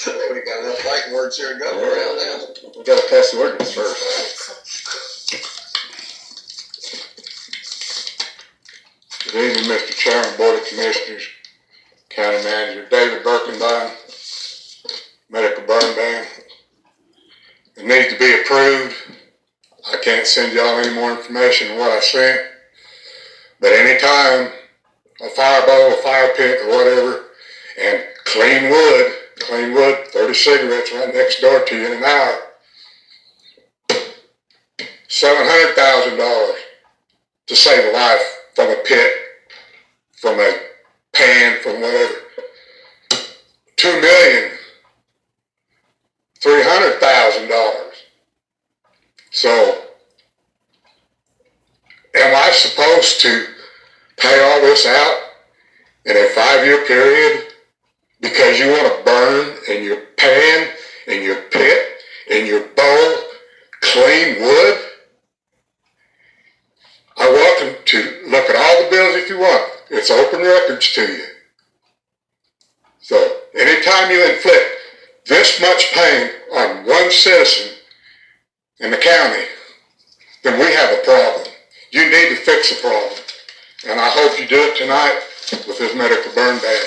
We got enough fighting words here to go around now. We got to pass the ordinance first. Good evening, Mr. Chairman, Board of Commissioners, County Manager David Birkenbein, Medical Burn Ban. It needs to be approved. I can't send y'all any more information than what I sent, but anytime a fireball, a fire pit, or whatever, and clean wood, 30 cigarettes right next door to you in an hour, $700,000 to save a life from a pit, from a pan, from whatever. $2,300,000. So, am I supposed to pay all this out in a 5-year period because you want to burn in your pan, in your pit, in your bowl, clean wood? I welcome to look at all the bills if you want. It's open records to you. So, anytime you inflict this much pain on one citizen in the county, then we have a problem. You need to fix the problem. And I hope you do it tonight with this medical burn ban.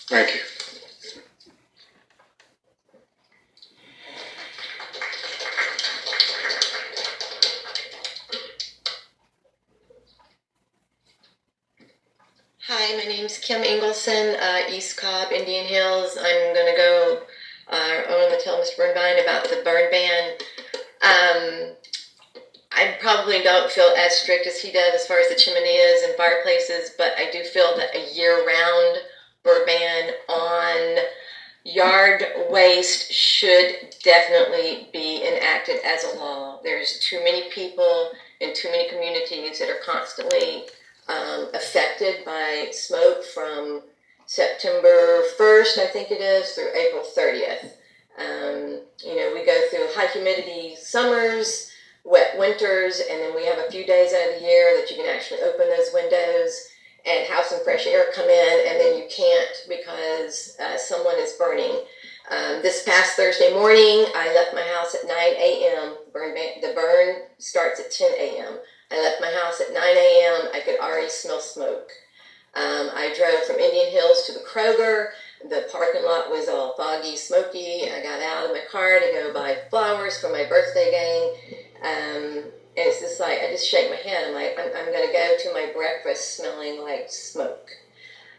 Thank you. Hi, my name's Kim Ingleson, East Cobb, Indian Hills. I'm going to go I'm going to tell Mr. Birnbein about the burn ban. I probably don't feel as strict as he does as far as the chimeneas and fireplaces, but I do feel that a year-round burn ban on yard waste should definitely be enacted as a law. There's too many people in too many communities that are constantly affected by smoke from September 1st, I think it is, through April 30th. We go through high humidity summers, wet winters, and then we have a few days out of the year that you can actually open those windows and have some fresh air come in, and then you can't because someone is burning. This past Thursday morning, I left my house at 9 a.m. The burn starts at 10 a.m. I left my house at 9 a.m. I could already smell smoke. I drove from Indian Hills to the Kroger. The parking lot was all foggy, smoky. I got out of my car to go buy flowers for my birthday gang. And it's just like, I just shake my head. I'm like, I'm going to go to my breakfast smelling like smoke.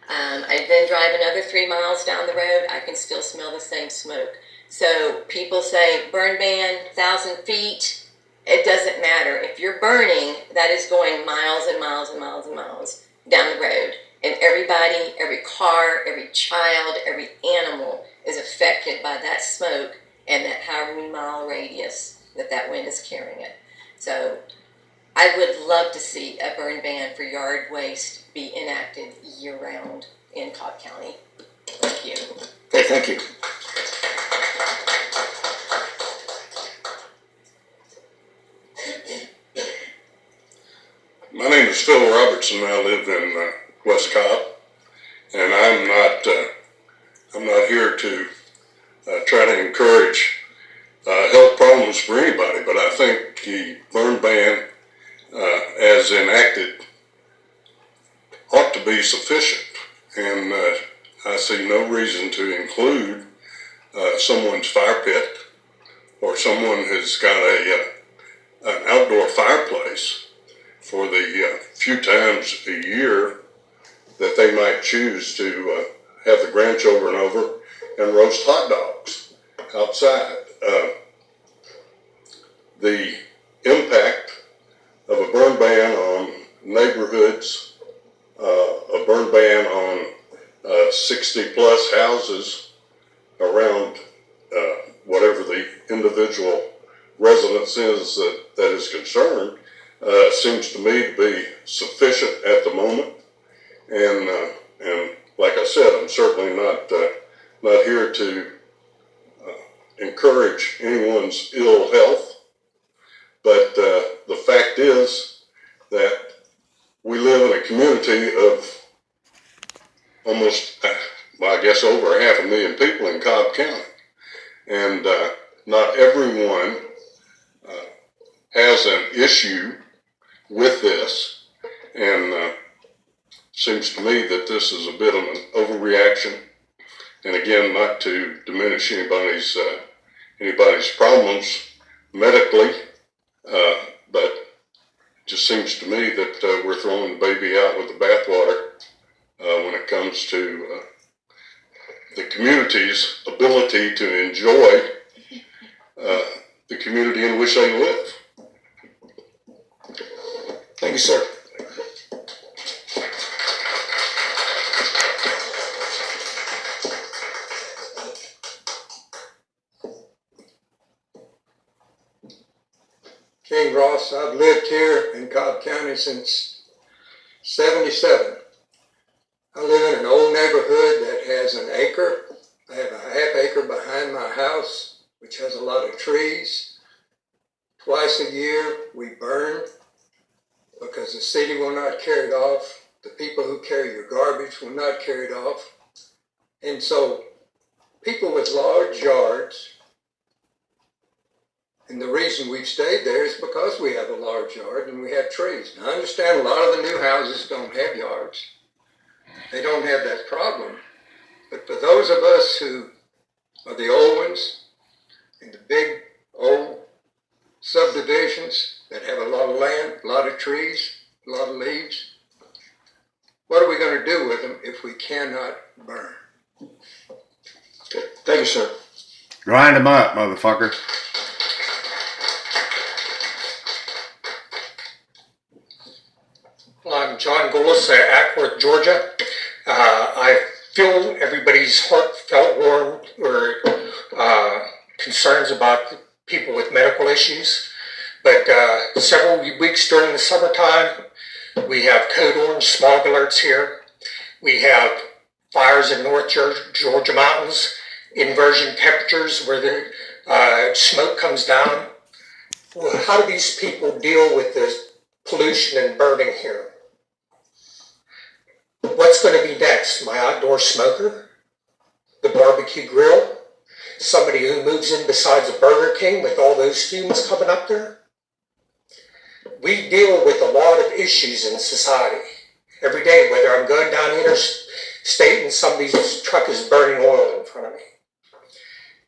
I then drive another 3 miles down the road. I can still smell the same smoke. So people say, burn ban, 1,000 feet. It doesn't matter. If you're burning, that is going miles and miles and miles and miles down the road. And everybody, every car, every child, every animal is affected by that smoke and that however many mile radius that wind is carrying it. So I would love to see a burn ban for yard waste be enacted year-round in Cobb County. Thank you. Okay, thank you. My name is Phil Robertson. I live in West Cobb, and I'm not here to try to encourage health problems for anybody, but I think the burn ban, as enacted, ought to be sufficient, and I see no reason to include someone's fire pit or someone who's got an outdoor fireplace for the few times a year that they might choose to have the grandchildren over and roast hot dogs outside. The impact of a burn ban on neighborhoods, a burn ban on 60-plus houses around whatever the individual residence is that is concerned, seems to me to be sufficient at the moment. And like I said, I'm certainly not here to encourage anyone's ill health. But the fact is that we live in a community of almost well, I guess over 500,000 people in Cobb County. And not everyone has an issue with this. And seems to me that this is a bit of an overreaction. And again, not to diminish anybody's problems medically, but it just seems to me that we're throwing the baby out with the bathwater when it comes to the community's ability to enjoy the community in which they live. Thank you, sir. King Ross, I've lived here in Cobb County since '77. I live in an old neighborhood that has an acre. I have a half acre behind my house, which has a lot of trees. Twice a year we burn because the city will not carry it off. The people who carry your garbage will not carry it off. And so people with large yards, and the reason we've stayed there is because we have a large yard and we have trees. Now, I understand a lot of the new houses don't have yards. They don't have that problem. But for those of us who are the old ones in the big old subdivisions that have a lot of land, a lot of trees, a lot of leaves, what are we going to do with them if we cannot burn? Okay. Thank you, sir. Grind them up, motherfucker. I'm John Goulas, Ackworth, Georgia. I feel everybody's heartfelt concerns about people with medical issues. But several weeks during the summertime, we have code orange smog alerts here. We have fires in North Georgia mountains, inversion temperatures where the smoke comes down. Well, how do these people deal with the pollution and burning here? What's going to be next? My outdoor smoker? The barbecue grill? Somebody who moves in besides a Burger King with all those fumes coming up there? We deal with a lot of issues in society every day, whether I'm going down the interstate and somebody's truck is burning oil in front of me.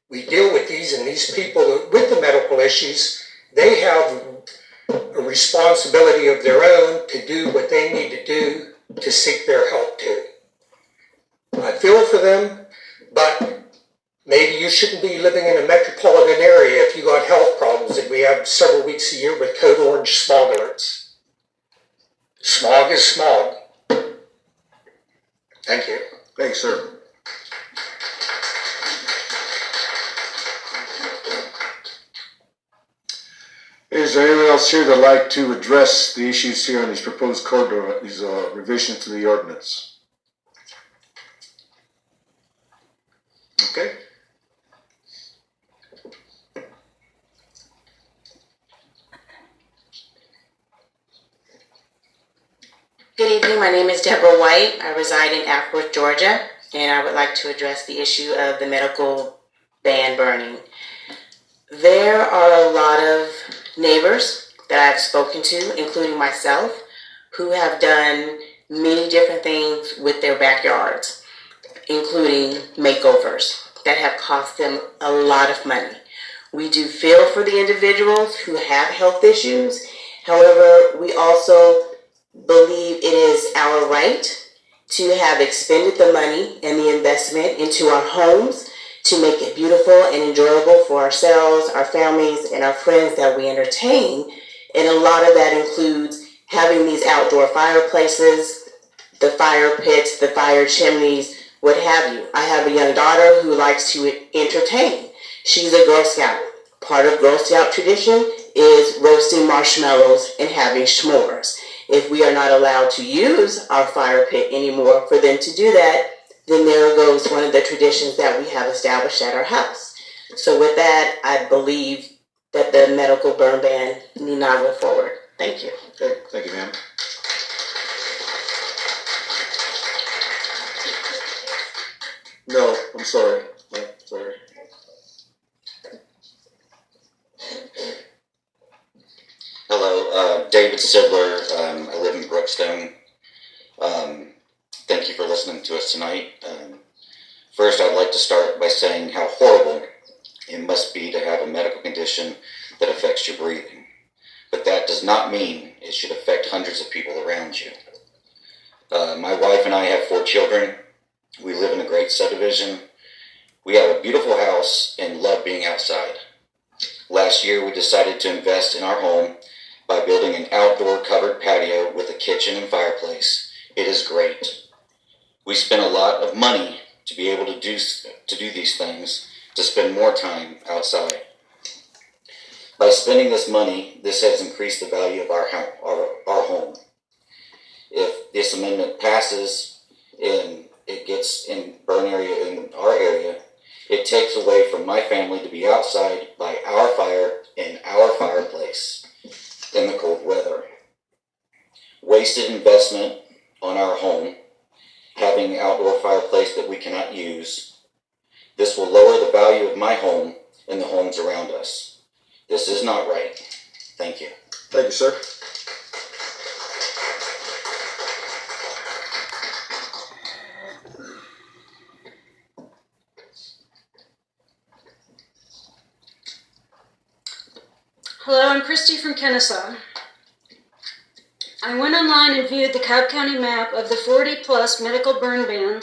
We deal with these, and these people with the medical issues, they have a responsibility of their own to do what they need to do to seek their help too. I feel for them, but maybe you shouldn't be living in a metropolitan area if you got health problems that we have several weeks a year with code orange smog alerts. Smog is smog. Thank you. Thanks, sir. Is there anyone else here that'd like to address the issues here on these proposed these revisions to the ordinance? Okay. Good evening, my name is Deborah White. I reside in Ackworth, Georgia, and I would like to address the issue of the medical ban burning. There are a lot of neighbors that I've spoken to, including myself, who have done many different things with their backyards, including makeovers that have cost them a lot of money. We do feel for the individuals who have health issues. However, we also believe it is our right to have expended the money and the investment into our homes to make it beautiful and enjoyable for ourselves, our families, and our friends that we entertain. And a lot of that includes having these outdoor fireplaces, the fire pits, the fire chimneys, what have you. I have a young daughter who likes to entertain. She's a Girl Scout. Part of Girl Scout tradition is roasting marshmallows and having s'mores. If we are not allowed to use our fire pit anymore for them to do that, then there goes one of the traditions that we have established at our house. So with that, I believe that the medical burn ban need not go forward. Thank you. Okay, thank you, ma'am. No, I'm sorry. No, sorry. Hello, David Sidler. I live in Brookstone. Thank you for listening to us tonight. First, I'd like to start by saying how horrible it must be to have a medical condition that affects your breathing. But that does not mean it should affect hundreds of people around you. My wife and I have 4 children. We live in a great subdivision. We have a beautiful house and love being outside. Last year, we decided to invest in our home by building an outdoor covered patio with a kitchen and fireplace. It is great. We spent a lot of money to be able to do these things, to spend more time outside. By spending this money, this has increased the value of our home. If this amendment passes and it gets in burn area in our area, it takes away from my family to be outside by our fire in our fireplace in the cold weather. Wasted investment on our home, having an outdoor fireplace that we cannot use. This will lower the value of my home and the homes around us. This is not right. Thank you. Thank you, sir. Hello, I'm Christy from Kennesaw. I went online and viewed the Cobb County map of the 40+ medical burn bans